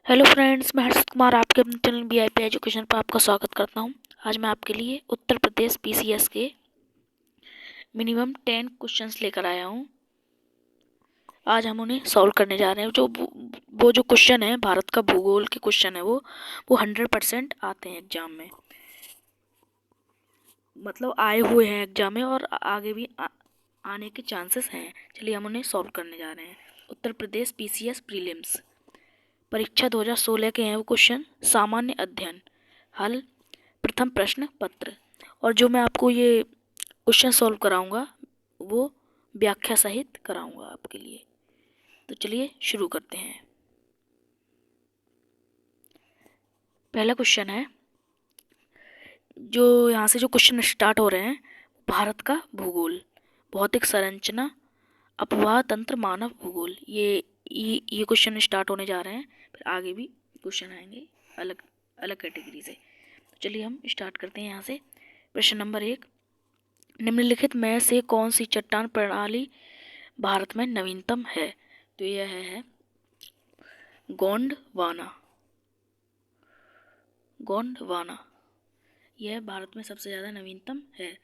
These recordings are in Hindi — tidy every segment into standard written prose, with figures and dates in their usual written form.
हेलो फ्रेंड्स, मैं हर्षित कुमार आपके अपने चैनल वीआईपी एजुकेशन पर आपका स्वागत करता हूं। आज मैं आपके लिए उत्तर प्रदेश पीसीएस के मिनिमम 10 क्वेश्चंस लेकर आया हूं। आज हम उन्हें सॉल्व करने जा रहे हैं। वो जो क्वेश्चन है, भारत का भूगोल के क्वेश्चन है, वो 100% आते हैं एग्जाम में, मतलब आए हुए हैं एग्जाम में और आगे भी आने के चांसेस हैं। चलिए हम उन्हें सॉल्व करने जा रहे हैं। उत्तर प्रदेश पीसीएस प्रीलिम्स परीक्षा 2016 के हैं वो क्वेश्चन। सामान्य अध्ययन हल, प्रथम प्रश्न पत्र। और जो मैं आपको ये क्वेश्चन सॉल्व कराऊंगा वो व्याख्या सहित कराऊंगा आपके लिए। तो चलिए शुरू करते हैं। पहला क्वेश्चन है, जो यहाँ से जो क्वेश्चन स्टार्ट हो रहे हैं, भारत का भूगोल, भौतिक संरचना, अपवाह तंत्र, मानव भूगोल। ये क्वेश्चन स्टार्ट होने जा रहे हैं। फिर आगे भी क्वेश्चन आएंगे अलग अलग कैटेगरी से। तो चलिए हम स्टार्ट करते हैं यहाँ से। प्रश्न नंबर 1, निम्नलिखित में से कौन सी चट्टान प्रणाली भारत में नवीनतम है? तो यह है गोंडवाना। गोंडवाना यह भारत में सबसे ज़्यादा नवीनतम है।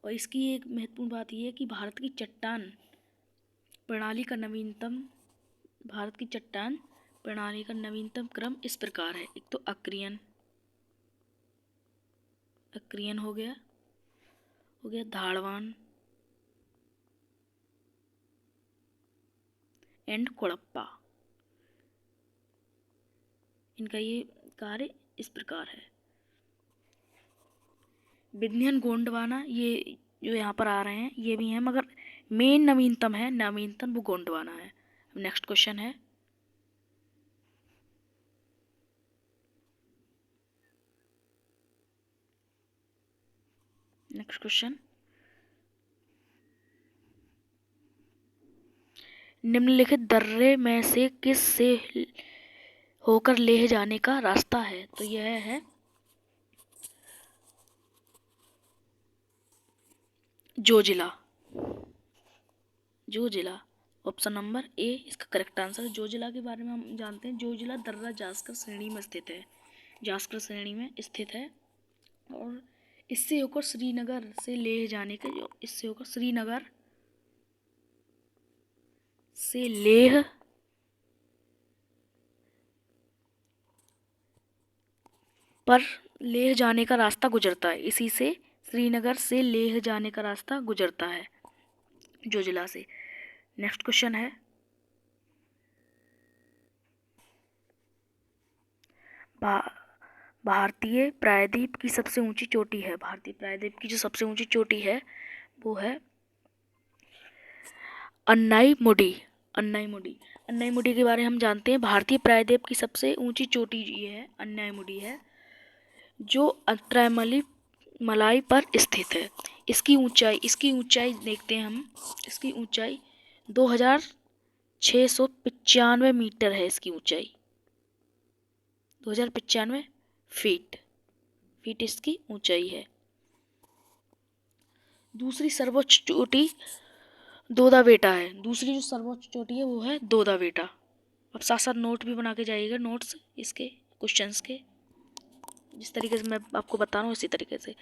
और इसकी एक महत्वपूर्ण बात यह है कि भारत की चट्टान प्रणाली का नवीनतम क्रम इस प्रकार है। एक तो अक्रियन हो गया धाड़वान एंड कोड़प्पा। इनका ये कार्य इस प्रकार है। विंध्यन, गोंडवाना, ये जो यहाँ पर आ रहे हैं ये भी हैं, मगर मेन नवीनतम वो गोंडवाना है। नेक्स्ट क्वेश्चन है, निम्नलिखित दर्रे में से किस से होकर लेह जाने का रास्ता है? तो यह है जोजिला। ऑप्शन नंबर ए इसका करेक्ट आंसर है। जोजिला के बारे में हम जानते हैं, जोजिला दर्रा जास्कर श्रेणी में स्थित है। और इससे होकर श्रीनगर से लेह जाने के श्रीनगर से लेह पर लेह जाने का रास्ता गुजरता है। इसी से श्रीनगर से लेह जाने का रास्ता गुजरता है, जोजिला से। नेक्स्ट क्वेश्चन है, भारतीय प्रायद्वीप की सबसे ऊंची चोटी है। भारतीय प्रायद्वीप की जो सबसे ऊंची चोटी है वो है अन्नाईमुडी के बारे में हम जानते हैं। भारतीय प्रायद्वीप की सबसे ऊंची चोटी ये है, अन्नाईमुडी है, जो अंतरायमलाई पर स्थित है। इसकी ऊंचाई देखते हैं हम। इसकी ऊंचाई 2695 मीटर है। इसकी ऊंचाई 2095 फीट इसकी ऊंचाई है। दूसरी सर्वोच्च चोटी दोदा बेटा है। दूसरी जो सर्वोच्च चोटी है वो है दोदा बेटा। अब साथ साथ नोट भी बना के जाइएगा, नोट्स इसके क्वेश्चंस के, जिस तरीके से मैं आपको बता रहा हूँ इसी तरीके से।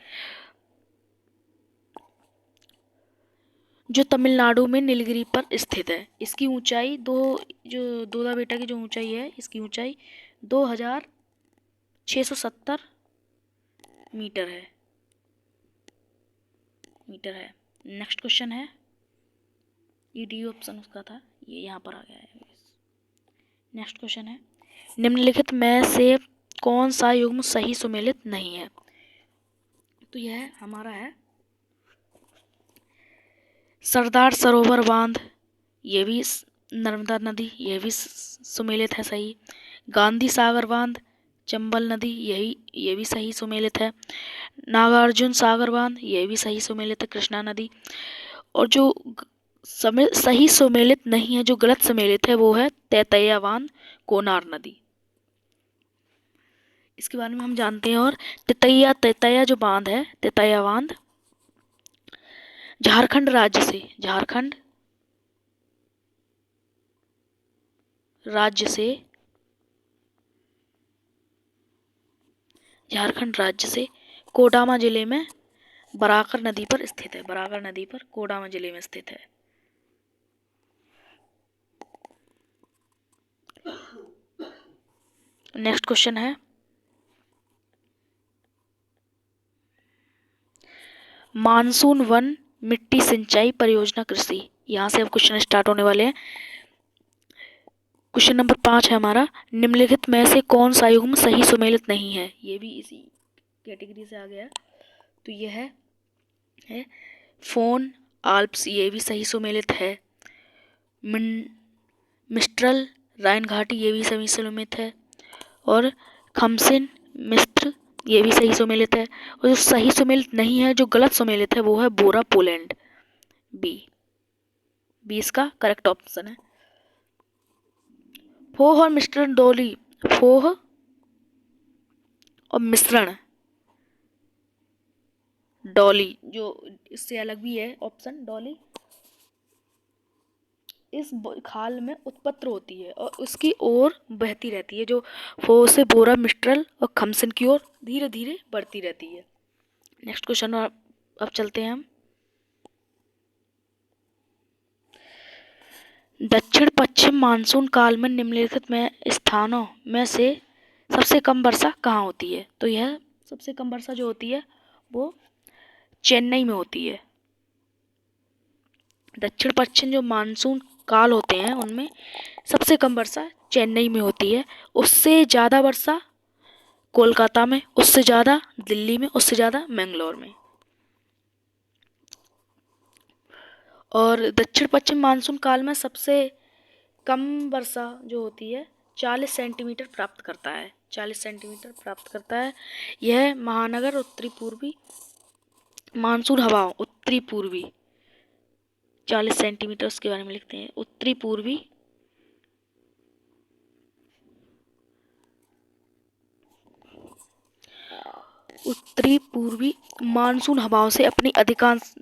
जो तमिलनाडु में नीलगिरी पर स्थित है। इसकी ऊंचाई जो दोदा बेटा की जो ऊंचाई है, इसकी ऊंचाई 2670 मीटर है। नेक्स्ट क्वेश्चन है, ईडी ऑप्शन उसका था, ये यहाँ पर आ गया है। नेक्स्ट क्वेश्चन है, निम्नलिखित में से कौन सा युग्म सही सुमेलित नहीं है? तो यह हमारा है सरदार सरोवर बांध, ये भी नर्मदा नदी, यह भी सुमेलित है, सही। गांधी सागर बांध, चंबल नदी, ये भी सही सुमेलित है। नागार्जुन सागर बांध, ये भी सही सुमेलित है, कृष्णा नदी। और जो सही सुमेलित नहीं है, जो गलत सुमेलित है, वो है तैतैया बांध, कोनार नदी। इसके बारे में हम जानते हैं। और तैतैया जो बांध है, तैतैया बांध झारखंड राज्य से झारखंड राज्य से कोडामा जिले में बराकर नदी पर स्थित है। बराकर नदी पर कोडामा जिले में स्थित है। नेक्स्ट क्वेश्चन है, मानसून वन मिट्टी सिंचाई परियोजना कृषि। यहाँ से अब क्वेश्चन स्टार्ट होने वाले हैं। क्वेश्चन नंबर 5 है हमारा, निम्नलिखित में से कौन सा युग्म सही सुमेलित नहीं है। ये भी इसी कैटेगरी से आ गया। तो यह है फोन आल्प्स, ये भी सही सुमेलित है। मिस्ट्रल राइन घाटी, ये भी सही सुमेलित है। और खमसिन मिस्र, ये भी सही सुमेलित है। और जो सही सुमेलित नहीं है, जो गलत सुमेलित है, वो है बोरा पोलैंड। बी इसका करेक्ट ऑप्शन है। फोह और मिश्रण डोली, फोह और मिश्रण डॉली, जो इससे अलग भी है ऑप्शन डॉली, इस खाल में उत्पन्न होती है और उसकी ओर बहती रहती है, जो फोह से बोरा मिस्ट्रल और खमसिन की ओर धीरे धीरे बढ़ती रहती है। नेक्स्ट क्वेश्चन अब चलते हैं हम। दक्षिण पश्चिम मानसून काल में निम्नलिखित में स्थानों में से सबसे कम वर्षा कहाँ होती है। तो यह सबसे कम वर्षा जो होती है वो चेन्नई में होती है। दक्षिण पश्चिम जो मानसून काल होते हैं उनमें सबसे कम वर्षा चेन्नई में होती है। उससे ज़्यादा वर्षा कोलकाता में, उससे ज़्यादा दिल्ली में, उससे ज़्यादा मैंगलोर में। और दक्षिण पश्चिम मानसून काल में सबसे कम वर्षा जो होती है 40 सेंटीमीटर प्राप्त करता है। 40 सेंटीमीटर प्राप्त करता है। यह महानगर उत्तरी पूर्वी मानसून हवाओं उत्तरी पूर्वी 40 सेंटीमीटर उसके बारे में लिखते हैं। उत्तरी पूर्वी मानसून हवाओं से अपनी अधिकांश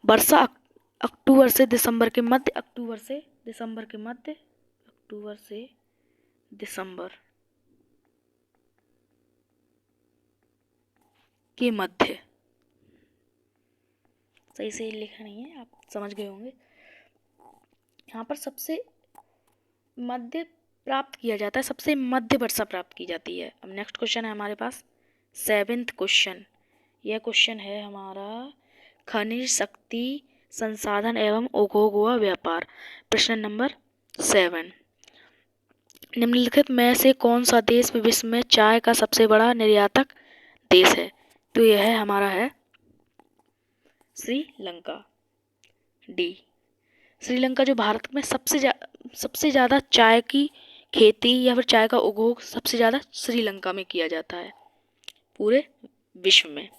वर्षा अक्टूबर से दिसंबर के मध्य सही से लिखा नहीं है, आप समझ गए होंगे। यहाँ पर सबसे मध्य प्राप्त किया जाता है, सबसे मध्य वर्षा प्राप्त की जाती है। अब नेक्स्ट क्वेश्चन है हमारे पास 7th क्वेश्चन। यह क्वेश्चन है हमारा खनिज शक्ति संसाधन एवं उद्योग व व्यापार। प्रश्न नंबर 7, निम्नलिखित में से कौन सा देश विश्व में चाय का सबसे बड़ा निर्यातक देश है। तो यह है हमारा है श्रीलंका। डी श्रीलंका जो भारत में सबसे ज़्यादा चाय की खेती या फिर चाय का उद्योग सबसे ज़्यादा श्रीलंका में किया जाता है पूरे विश्व में।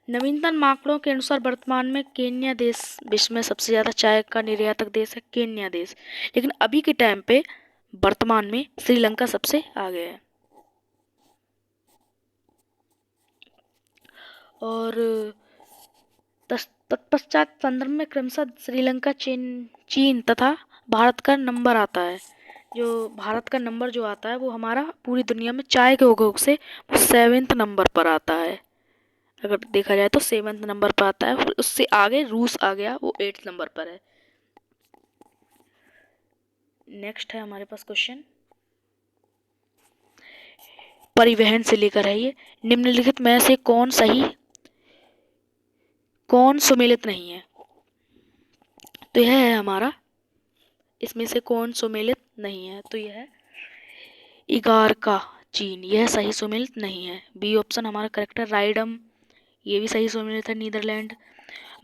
नवीनतम आंकड़ों के अनुसार वर्तमान में केन्या देश विश्व में सबसे ज़्यादा चाय का निर्यातक देश है, केन्या देश। लेकिन अभी के टाइम पे वर्तमान में श्रीलंका सबसे आगे है। और तत्पश्चात संदर्भ में क्रमशः श्रीलंका, चीन तथा भारत का नंबर आता है। जो भारत का नंबर जो आता है वो हमारा पूरी दुनिया में चाय के उद्योग से 7th नंबर पर आता है। अगर देखा जाए तो 7th नंबर पर आता है। उससे आगे रूस आ गया, वो 8th नंबर पर है। नेक्स्ट है हमारे पास क्वेश्चन परिवहन से लेकर है। ये निम्नलिखित में से कौन सुमेलित नहीं है। तो यह है हमारा, इसमें से कौन सुमेलित नहीं है। तो यह है इगारका चीन, यह सही सुमेलित नहीं है। बी ऑप्शन हमारा करेक्ट है। राइडम, ये भी सही सुमेलित है, नीदरलैंड।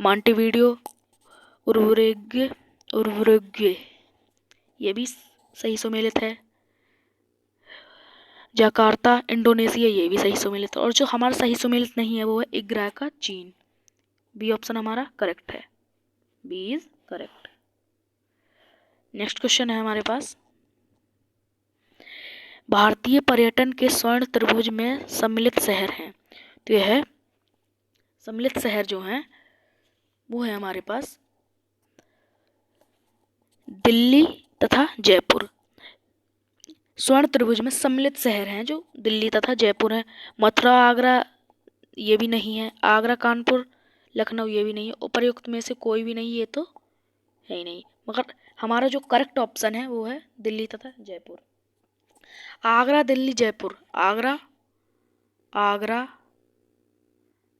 मॉन्टेविडियो उरुग्वे, ये भी सही सुमेलित है। जकार्ता इंडोनेशिया, ये भी सही सुमेलित है। और जो हमारा सही सुमेलित नहीं है वो है इगारका चीन। बी ऑप्शन हमारा करेक्ट है। B is correct. Next question है हमारे पास, भारतीय पर्यटन के स्वर्ण त्रिभुज में सम्मिलित शहर हैं। तो यह है सम्मिलित शहर जो हैं वो है हमारे पास दिल्ली तथा जयपुर। स्वर्ण त्रिभुज में सम्मिलित शहर हैं जो दिल्ली तथा जयपुर है। मथुरा आगरा ये भी नहीं है, आगरा कानपुर लखनऊ ये भी नहीं है, उपर्युक्त में से कोई भी नहीं, ये तो है ही नहीं। मगर हमारा जो करेक्ट ऑप्शन है वो है दिल्ली तथा जयपुर। आगरा दिल्ली जयपुर, आगरा आगरा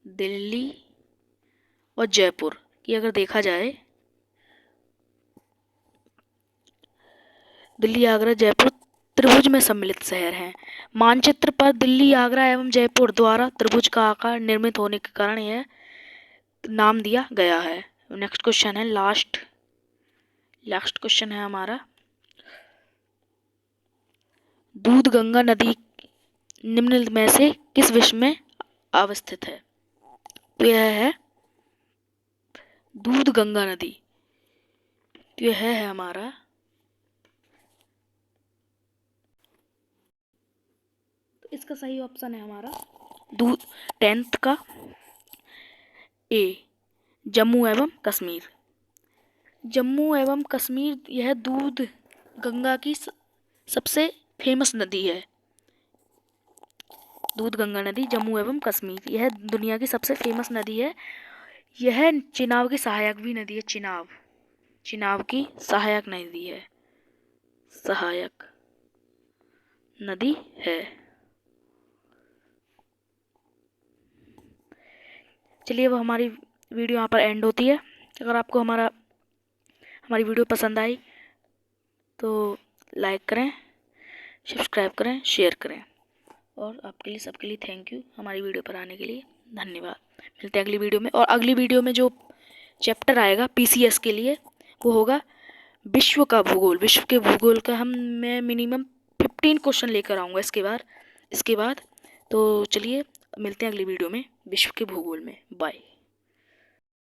दिल्ली और जयपुर की अगर देखा जाए, दिल्ली आगरा जयपुर त्रिभुज में सम्मिलित शहर हैं। मानचित्र पर दिल्ली आगरा एवं जयपुर द्वारा त्रिभुज का आकार निर्मित होने के कारण यह नाम दिया गया है। नेक्स्ट क्वेश्चन है, लास्ट क्वेश्चन है हमारा, दूध गंगा नदी निम्न में से किस विश्व में अवस्थित है? तो यह है दूध गंगा नदी, तो यह है हमारा इसका सही ऑप्शन है हमारा दूध 10th का ए, जम्मू एवं कश्मीर। जम्मू एवं कश्मीर यह दूध गंगा की सबसे फेमस नदी है। दूध गंगा नदी जम्मू एवं कश्मीर यह दुनिया की सबसे फेमस नदी है। यह चिनाब की सहायक भी नदी है। चिनाब की सहायक नदी है, सहायक नदी है। चलिए अब हमारी वीडियो यहाँ पर एंड होती है। अगर आपको हमारी वीडियो पसंद आई तो लाइक करें, सब्सक्राइब करें, शेयर करें, और आपके लिए सबके लिए थैंक यू हमारी वीडियो पर आने के लिए, धन्यवाद। मिलते हैं अगली वीडियो में, और अगली वीडियो में जो चैप्टर आएगा पीसीएस के लिए वो होगा विश्व का भूगोल। विश्व के भूगोल का मैं मिनिमम 15 क्वेश्चन लेकर आऊँगा इसके बाद। तो चलिए मिलते हैं अगली वीडियो में विश्व के भूगोल में। बाय।